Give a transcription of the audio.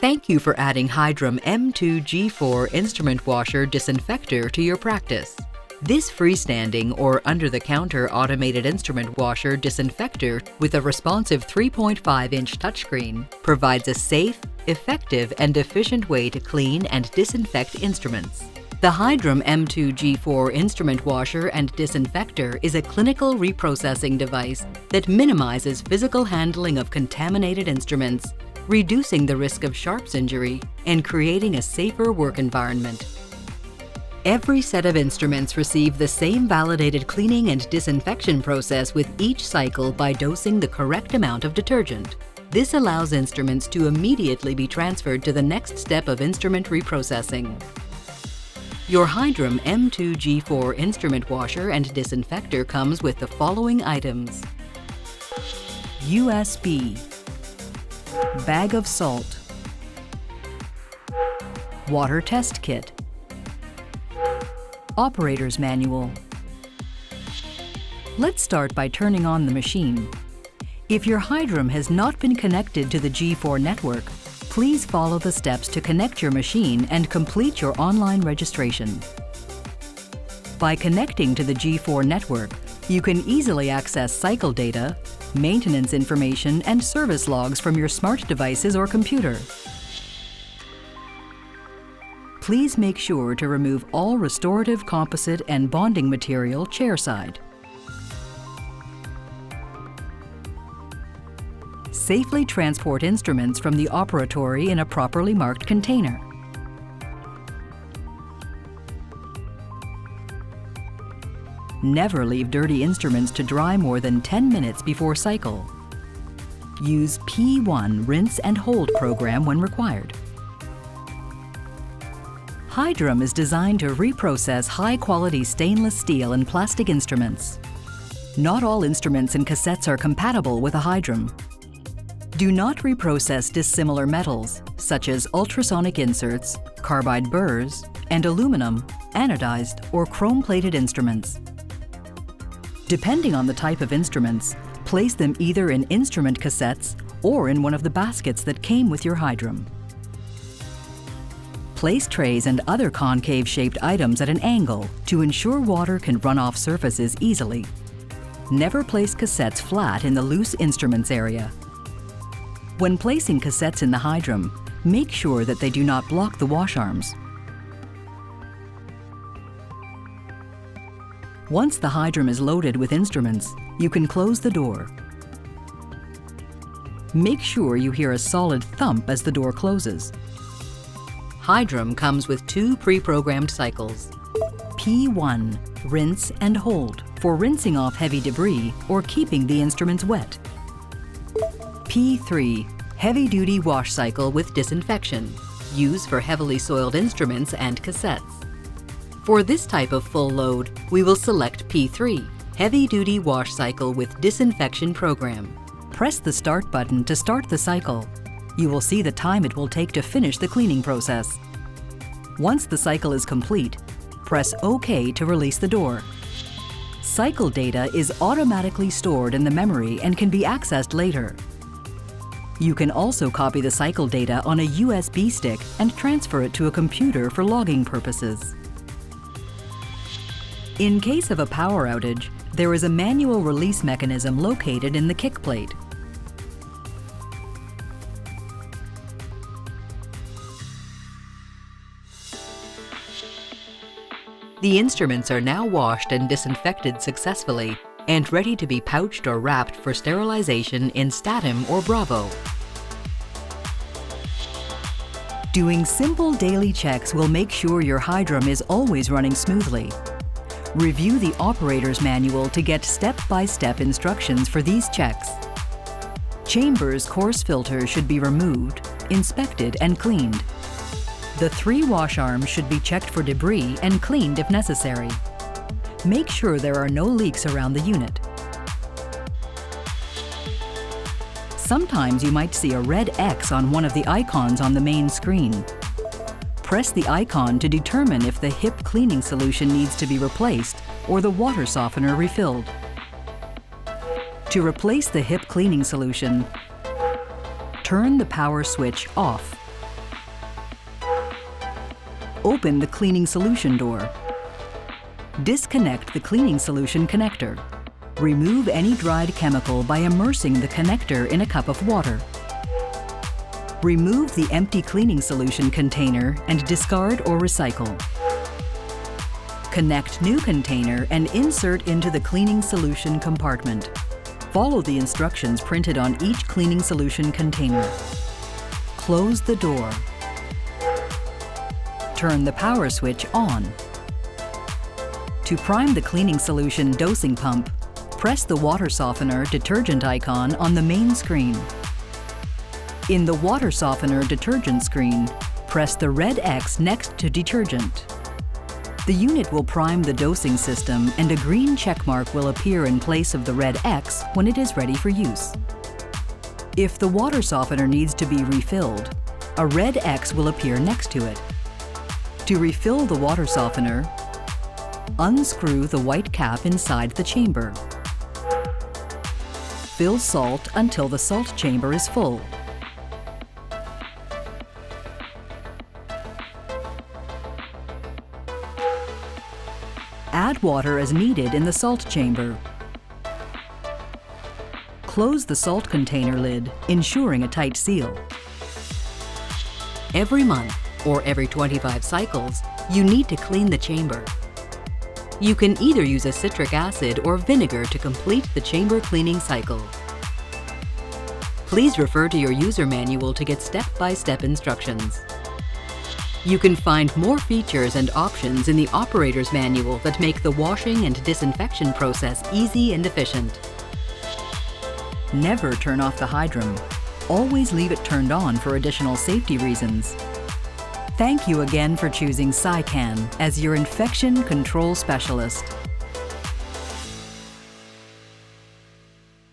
Thank you for adding HYDRIM M2G4 Instrument Washer Disinfector to your practice. This freestanding or under-the-counter automated instrument washer disinfector with a responsive 3.5-inch touchscreen provides a safe, effective, and efficient way to clean and disinfect instruments. The HYDRIM M2G4 Instrument Washer and Disinfector is a clinical reprocessing device that minimizes physical handling of contaminated instruments, reducing the risk of sharps injury and creating a safer work environment. Every set of instruments receive the same validated cleaning and disinfection process with each cycle by dosing the correct amount of detergent. This allows instruments to immediately be transferred to the next step of instrument reprocessing. Your HYDRIM M2G4 Instrument Washer and Disinfector comes with the following items: USB, bag of salt, water test kit, operator's manual. Let's start by turning on the machine. If your HYDRIM has not been connected to the G4 network, please follow the steps to connect your machine and complete your online registration. By connecting to the G4 network, you can easily access cycle data, maintenance information, and service logs from your smart devices or computer. Please make sure to remove all restorative composite and bonding material chairside. Safely transport instruments from the operatory in a properly marked container. Never leave dirty instruments to dry more than 10 minutes before cycle. Use P1 rinse and hold program when required. HYDRIM is designed to reprocess high-quality stainless steel and plastic instruments. Not all instruments and cassettes are compatible with a HYDRIM. Do not reprocess dissimilar metals, such as ultrasonic inserts, carbide burrs, and aluminum, anodized, or chrome-plated instruments. Depending on the type of instruments, place them either in instrument cassettes or in one of the baskets that came with your HYDRIM. Place trays and other concave-shaped items at an angle to ensure water can run off surfaces easily. Never place cassettes flat in the loose instruments area. When placing cassettes in the HYDRIM, make sure that they do not block the wash arms. Once the HYDRIM is loaded with instruments, you can close the door. Make sure you hear a solid thump as the door closes. HYDRIM comes with 2 pre-programmed cycles. P1, rinse and hold, for rinsing off heavy debris or keeping the instruments wet. P3, heavy-duty wash cycle with disinfection, used for heavily soiled instruments and cassettes. For this type of full load, we will select P3, heavy-duty wash cycle with disinfection program. Press the start button to start the cycle. You will see the time it will take to finish the cleaning process. Once the cycle is complete, press OK to release the door. Cycle data is automatically stored in the memory and can be accessed later. You can also copy the cycle data on a USB stick and transfer it to a computer for logging purposes. In case of a power outage, there is a manual release mechanism located in the kick plate. The instruments are now washed and disinfected successfully and ready to be pouched or wrapped for sterilization in Statim or Bravo. Doing simple daily checks will make sure your HYDRIM is always running smoothly. Review the operator's manual to get step-by-step instructions for these checks. Chambers coarse filter should be removed, inspected, and cleaned. The 3 wash arms should be checked for debris and cleaned if necessary. Make sure there are no leaks around the unit. Sometimes you might see a red X on one of the icons on the main screen. Press the icon to determine if the HIP cleaning solution needs to be replaced or the water softener refilled. To replace the HIP cleaning solution, turn the power switch off. Open the cleaning solution door. Disconnect the cleaning solution connector. Remove any dried chemical by immersing the connector in a cup of water. Remove the empty cleaning solution container and discard or recycle. Connect new container and insert into the cleaning solution compartment. Follow the instructions printed on each cleaning solution container. Close the door. Turn the power switch on. To prime the cleaning solution dosing pump, press the water softener detergent icon on the main screen. In the water softener detergent screen, press the red X next to detergent. The unit will prime the dosing system and a green checkmark will appear in place of the red X when it is ready for use. If the water softener needs to be refilled, a red X will appear next to it. To refill the water softener, unscrew the white cap inside the chamber. Fill salt until the salt chamber is full. Add water as needed in the salt chamber. Close the salt container lid, ensuring a tight seal. Every month, or every 25 cycles, you need to clean the chamber. You can either use a citric acid or vinegar to complete the chamber cleaning cycle. Please refer to your user manual to get step-by-step instructions. You can find more features and options in the operator's manual that make the washing and disinfection process easy and efficient. Never turn off the HYDRIM. Always leave it turned on for additional safety reasons. Thank you again for choosing SciCan as your infection control specialist.